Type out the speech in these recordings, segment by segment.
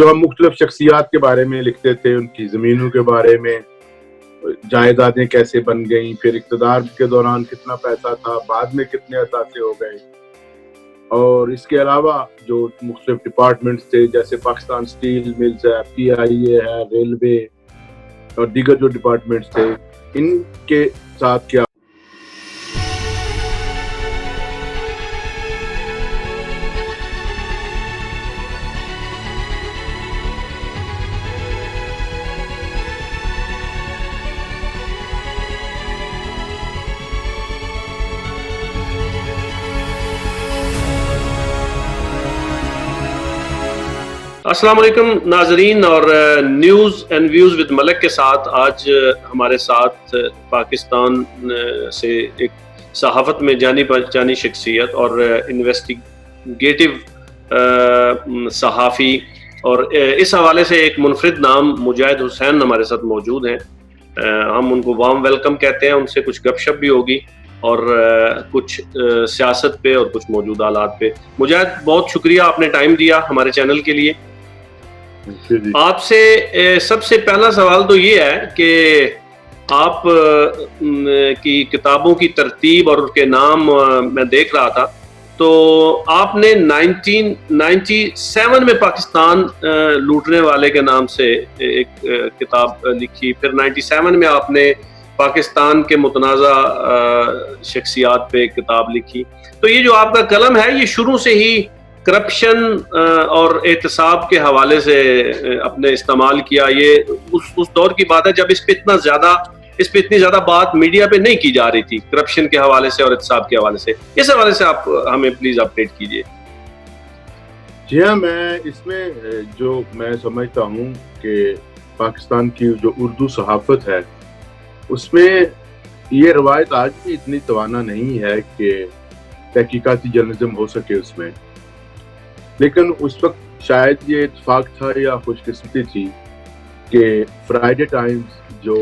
جو ہم مختلف شخصیات کے بارے میں لکھتے تھے، ان کی زمینوں کے بارے میں، جائیدادیں کیسے بن گئیں، پھر اقتدار کے دوران کتنا پیسہ تھا، بعد میں کتنے اثاثے ہو گئے، اور اس کے علاوہ جو مختلف ڈپارٹمنٹس تھے جیسے پاکستان اسٹیل ملز ہے، پی آئی اے ہے، ریلوے اور دیگر جو ڈپارٹمنٹس تھے، ان کے ساتھ کیا السلام علیکم ناظرین، اور نیوز اینڈ ویوز ود ملک کے ساتھ آج ہمارے ساتھ پاکستان سے ایک صحافت میں جانی پہچانی شخصیت اور انویسٹیگیٹو صحافی اور اس حوالے سے ایک منفرد نام مجاہد حسین ہمارے ساتھ موجود ہیں۔ ہم ان کو وارم ویلکم کہتے ہیں۔ ان سے کچھ گپ شپ بھی ہوگی اور کچھ سیاست پہ اور کچھ موجودہ حالات پہ۔ مجاہد، بہت شکریہ، آپ نے ٹائم دیا ہمارے چینل کے لیے۔ آپ سے سب سے پہلا سوال تو یہ ہے کہ آپ کی کتابوں کی ترتیب اور ان کے نام میں دیکھ رہا تھا، تو آپ نے 1997 میں پاکستان لوٹنے والے کے نام سے ایک کتاب لکھی، پھر 97 میں آپ نے پاکستان کے متنازع شخصیات پہ کتاب لکھی۔ تو یہ جو آپ کا قلم ہے، یہ شروع سے ہی کرپشن اور احتساب کے حوالے سے اپنے استعمال کیا۔ یہ اس دور کی بات ہے جب اس پہ اتنی زیادہ بات میڈیا پہ نہیں کی جا رہی تھی، کرپشن کے حوالے سے اور احتساب کے حوالے سے۔ اس حوالے سے آپ ہمیں پلیز اپڈیٹ کیجیے۔ جی ہاں، میں اس میں جو میں سمجھتا ہوں کہ پاکستان کی جو اردو صحافت ہے، اس میں یہ روایت آج بھی اتنی توانا نہیں ہے کہ تحقیقاتی جرنلزم ہو سکے اس میں، لیکن اس وقت شاید یہ اتفاق تھا یا خوش قسمتی تھی کہ فرائیڈے ٹائمز جو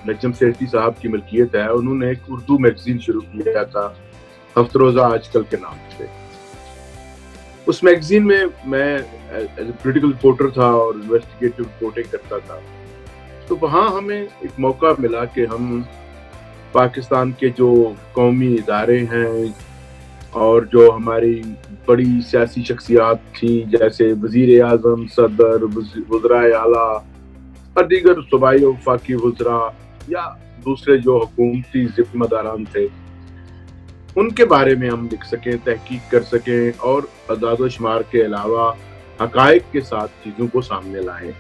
نجم سیٹھی صاحب کی ملکیت ہے، انہوں نے ایک اردو میگزین شروع کیا تھا ہفتہ روزہ آج کل کے نام سے۔ اس میگزین میں پولیٹیکل رپورٹر تھا اور انویسٹیگیٹو رپورٹنگ کرتا تھا، تو وہاں ہمیں ایک موقع ملا کہ ہم پاکستان کے جو قومی ادارے ہیں اور جو ہماری بڑی سیاسی شخصیات تھیں جیسے وزیر اعظم، صدر، وزرائے اعلیٰ اور دیگر صوبائی و وفاقی وزراء یا دوسرے جو حکومتی ذمہ داران تھے، ان کے بارے میں ہم لکھ سکیں، تحقیق کر سکیں اور اعداد و شمار کے علاوہ حقائق کے ساتھ چیزوں کو سامنے لائیں۔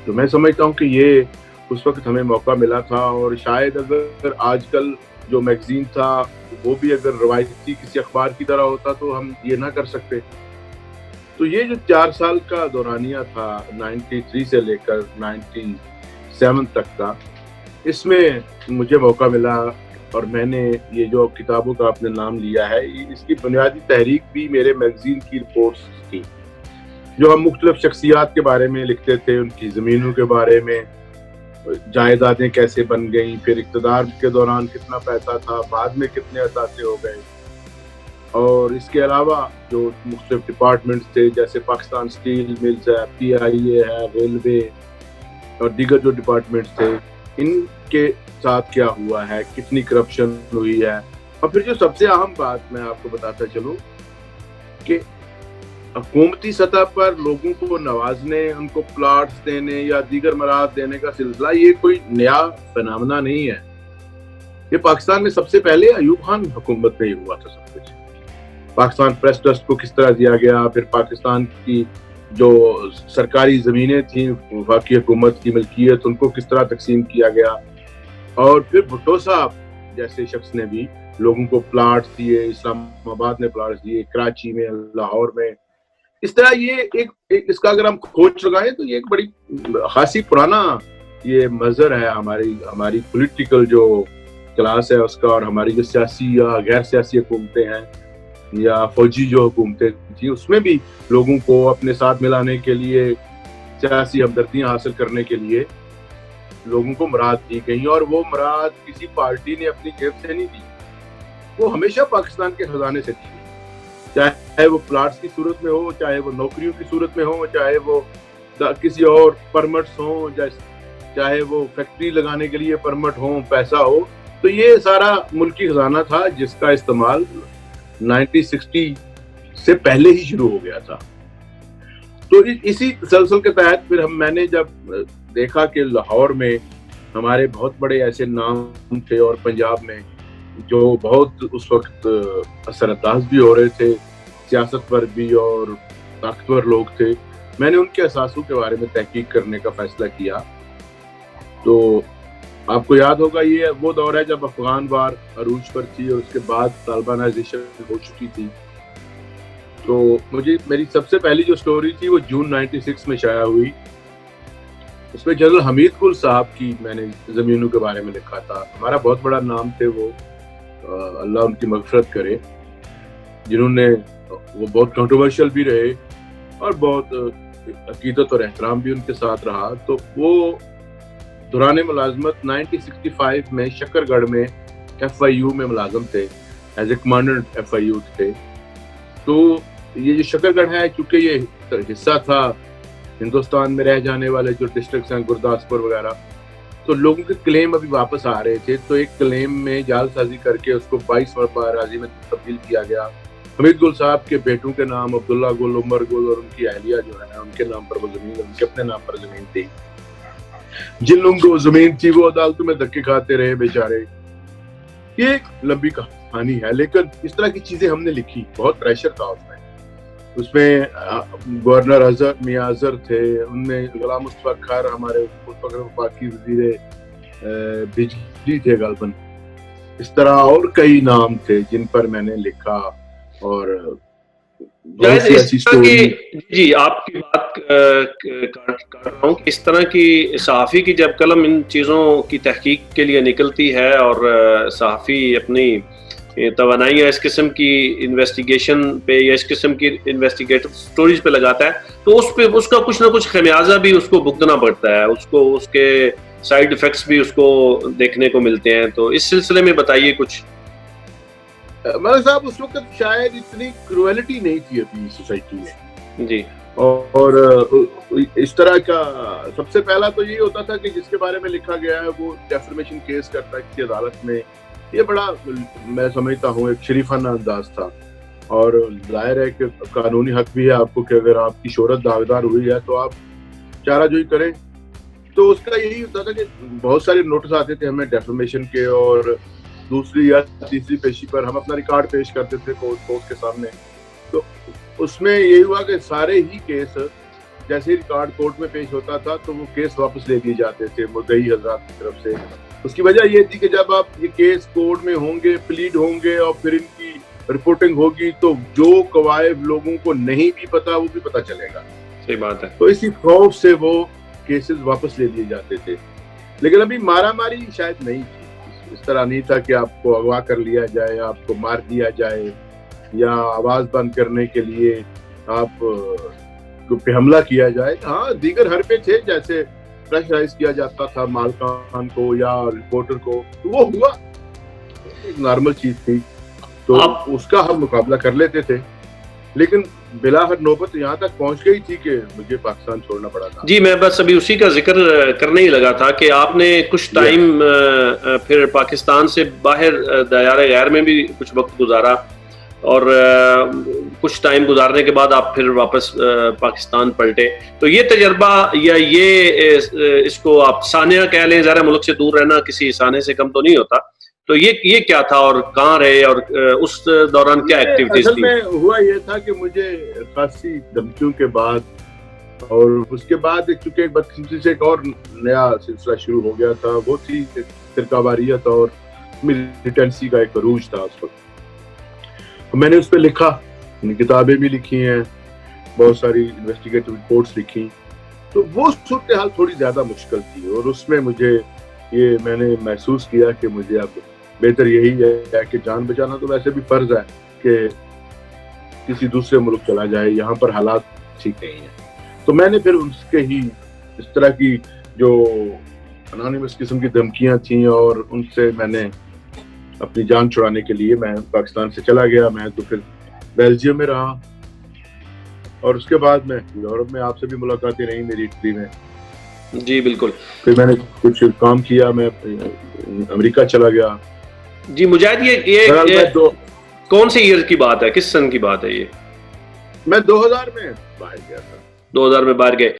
تو میں سمجھتا ہوں کہ یہ اس وقت ہمیں موقع ملا تھا، اور شاید اگر آج کل جو میگزین تھا وہ بھی اگر روایتی کسی اخبار کی طرح ہوتا تو ہم یہ نہ کر سکتے۔ تو یہ جو 4 سال کا دورانیہ تھا 93 سے لے کر 97 تک کا، اس میں مجھے موقع ملا، اور میں نے یہ جو کتابوں کا آپ نے نام لیا ہے، اس کی بنیادی تحریک بھی میرے میگزین کی رپورٹس تھی، جو ہم مختلف شخصیات کے بارے میں لکھتے تھے، ان کی زمینوں کے بارے میں، جائیدادیں کیسے بن گئیں، پھر اقتدار کے دوران کتنا پیسہ تھا، بعد میں کتنے اثاثے ہو گئے، اور اس کے علاوہ جو مختلف ڈپارٹمنٹس تھے جیسے پاکستان اسٹیل ملز ہے، پی آئی اے ہے، ریلوے اور دیگر جو ڈپارٹمنٹس تھے، ان کے ساتھ کیا ہوا ہے، کتنی کرپشن ہوئی ہے، اور پھر جو سب سے اہم بات میں آپ کو بتاتا چلوں کہ حکومتی سطح پر لوگوں کو نوازنے، ان کو پلاٹس دینے یا دیگر مراد دینے کا سلسلہ یہ کوئی نیا فنامنا نہیں ہے۔ یہ پاکستان میں سب سے پہلے ایوب خان حکومت میں ہی ہوا تھا سب کچھ۔ پاکستان پریس ٹرسٹ کو کس طرح دیا گیا، پھر پاکستان کی جو سرکاری زمینیں تھیں وفاقی حکومت کی ملکیت، ان کو کس طرح تقسیم کیا گیا، اور پھر بھٹو صاحب جیسے شخص نے بھی لوگوں کو پلاٹس دیے، اسلام آباد نے پلاٹس دیے، کراچی میں، لاہور میں۔ اس طرح یہ اس کا اگر ہم کھوج لگائیں تو یہ ایک بڑی خاصی پرانا یہ مظہر ہے ہماری پولیٹیکل جو کلاس ہے اس کا، اور ہماری جو سیاسی یا غیر سیاسی حکومتیں ہیں یا فوجی جو حکومتیں تھیں، اس میں بھی لوگوں کو اپنے ساتھ ملانے کے لیے، سیاسی ہمدردیاں حاصل کرنے کے لیے لوگوں کو مراد دی گئی، اور وہ مراد کسی پارٹی نے اپنی جیب سے نہیں دی، وہ ہمیشہ پاکستان کے خزانے سے دی، چاہے وہ پلاٹس کی صورت میں ہو، چاہے وہ نوکریوں کی صورت میں ہو، چاہے وہ کسی اور پرمٹس ہوں، چاہے وہ فیکٹری لگانے کے لیے پرمٹ ہوں، پیسہ ہو، تو یہ سارا ملکی خزانہ تھا جس کا استعمال 1960 سے پہلے ہی شروع ہو گیا تھا. تو اسی تسلسل کے تحت پھر میں نے جب دیکھا کہ لاہور میں ہمارے بہت بڑے ایسے نام تھے اور پنجاب میں جو بہت اس وقت اثر انداز بھی ہو رہے تھے، سیاست پر بھی، اور طاقتور لوگ تھے، میں نے ان کے اثاثوں کے بارے میں تحقیق کرنے کا فیصلہ کیا. تو آپ کو یاد ہوگا یہ وہ دور ہے جب افغان وار عروج پر تھی اور اس کے بعد طالبانائزیشن ہو چکی تھی. تو میری سب سے پہلی جو سٹوری تھی وہ جون 96 میں شائع ہوئی. اس میں جنرل حمید گل صاحب کی میں نے زمینوں کے بارے میں لکھا تھا. ہمارا بہت بڑا نام تھے وہ، اللہ ان کی مغفرت کرے، جنہوں نے وہ بہت کنٹروورشل بھی رہے اور بہت عقیدت اور احترام بھی ان کے ساتھ رہا. تو وہ دوران ملازمت 1965 میں شکر گڑھ میں FIU میں ملازم تھے، ایز اے کمانڈنٹ FIU تھے. تو یہ جو شکر گڑھ ہے، چونکہ یہ حصہ تھا ہندوستان میں رہ جانے والے جو ڈسٹرکٹس ہیں، گرداسپور وغیرہ، تو لوگوں کے کلیم ابھی واپس آ رہے تھے. تو ایک کلیم میں جعل سازی کر کے اس کو 22 مربع اراضی میں تبدیل کیا گیا. حمید گل صاحب کے بیٹوں کے نام عبداللہ گل، عمر گل اور ان کی اہلیہ جو ہے ان کے نام پر وہ زمین، ان کے اپنے نام پر زمین تھی. جن لوگوں کو زمین تھی وہ عدالتوں میں دھکے کھاتے رہے بیچارے. یہ ایک لمبی کہانی ہے، لیکن اس طرح کی چیزیں ہم نے لکھی. بہت پریشر تھا اس میں گورنر اظہر میاں اظہر تھے، ان میں غلام مصطفیٰ خیر ہمارے وفاقی وزیر بجلی تھے غالباً. اس طرح اور کئی نام تھے جن پر میں نے لکھا. اور جی آپ کی بات کر رہا ہوں کہ اس طرح کی صحافی کی جب قلم ان چیزوں کی تحقیق کے لیے نکلتی ہے اور صحافی اپنی توانائی اس قسم کی انویسٹیگیشن پہ یا اس قسم کی انویسٹیگیٹو سٹوریز پہ لگاتا ہے، تو اس کا کچھ نہ کچھ خمیازہ بھی اس کو بھگتنا پڑتا ہے، اس کے سائیڈ ایفیکٹس بھی اس کو دیکھنے کو ملتے ہیں. تو اس سلسلے میں بتائیے کچھ. ملک صاحب اس وقت شاید اتنی کرویلٹی نہیں تھی ابھی سوسائٹی میں جی، اور اس طرح کا سب سے پہلا تو یہ ہوتا تھا کہ جس کے بارے میں لکھا گیا ہے وہ ڈیفرمیشن کیس کرتا ہے کسی عدالت میں. یہ بڑا میں سمجھتا ہوں ایک شریفانہ انداز تھا، اور ظاہر ہے کہ قانونی حق بھی ہے آپ کو کہ اگر آپ کی شہرت داغدار ہوئی ہے تو آپ چارہ جوئی کریں. تو اس کا یہی ہوتا تھا کہ بہت سارے نوٹس آتے تھے ہمیں ڈیفرمیشن کے، اور دوسری یا تیسری پیشی پر ہم اپنا ریکارڈ پیش کرتے تھے کورٹ کے سامنے. تو اس میں یہی ہوا کہ سارے ہی کیس جیسے ریکارڈ کورٹ میں پیش ہوتا تھا تو وہ کیس واپس لے دیے جاتے تھے مدعی حضرات کی طرف سے. اس کی وجہ یہ تھی کہ جب آپ یہ کیس کورٹ میں ہوں گے، پلیڈ ہوں گے اور پھر ان کی رپورٹنگ ہوگی تو جو قواعد لوگوں کو نہیں بھی پتا وہ بھی پتا چلے گا. صحیح بات ہے. تو اسی خوف سے وہ کیسز واپس لے لیے جاتے تھے. لیکن ابھی مارا ماری شاید نہیں تھی، اس طرح نہیں تھا کہ آپ کو اغوا کر لیا جائے، آپ کو مار دیا جائے، یا آواز بند کرنے کے لیے آپ پہ حملہ کیا جائے. ہاں دیگر حربے تھے، جیسے پریشرائز کیا جاتا تھا مالکان کو یا رپورٹر کو، تو وہ ہوا، ایک نارمل چیز تھی. تو اس کا ہم مقابلہ کر لیتے تھے. لیکن بلاخر نوبت یہاں تک پہنچ گئی تھی کہ مجھے پاکستان چھوڑنا پڑا تھا. جی میں بس ابھی اسی کا ذکر کرنے ہی لگا تھا کہ آپ نے کچھ ٹائم پھر پاکستان سے باہر دیار غیر میں بھی کچھ وقت گزارا، اور کچھ ٹائم گزارنے کے بعد آپ پھر واپس پاکستان پلٹے. تو یہ تجربہ یا یہ اس کو آپ سانحہ کہہ لیں، ذرا ملک سے دور رہنا کسی سانحے سے کم تو نہیں ہوتا. تو یہ کیا تھا اور کہاں رہے اور اس دوران کیا ایکٹیویٹیز تھی؟ اصل میں ہوا یہ تھا کہ مجھے خاصی دھمکیوں کے بعد اور اس کے بعد چونکہ ایک بدقسمتی سے ایک اور نیا سلسلہ شروع ہو گیا تھا، وہ تھی فرقہ واریت اور ملیٹنسی کا ایک عروج تھا اس وقت. میں نے اس پہ لکھا، کتابیں بھی لکھی ہیں، بہت ساری انویسٹیگیٹو رپورٹس لکھی. تو وہ صورتحال تھوڑی زیادہ مشکل تھی، اور اس میں مجھے میں نے محسوس کیا کہ مجھے اب بہتر یہی ہے کہ جان بچانا تو ویسے بھی فرض ہے کہ کسی دوسرے ملک چلا جائے، یہاں پر حالات ٹھیک نہیں ہیں. تو میں نے پھر اس کے ہی اس طرح کی جو انانیمس قسم کی دھمکیاں تھیں اور ان سے میں نے اپنی جان چھڑانے کے لیے میں پاکستان سے چلا گیا. میں تو پھر بیلجیم میں رہا اور اس کے بعد میں یورپ میں آپ سے بھی ملاقاتیں رہیں میری اٹلی میں. جی بالکل. پھر میں نے کچھ کام کیا, میں امریکہ چلا گیا. جی مجاہد یہ کون سے ایئر کی بات ہے, کس سن کی بات ہے یہ؟ میں 2000 میں باہر گیا تھا. 2000 میں باہر گئے.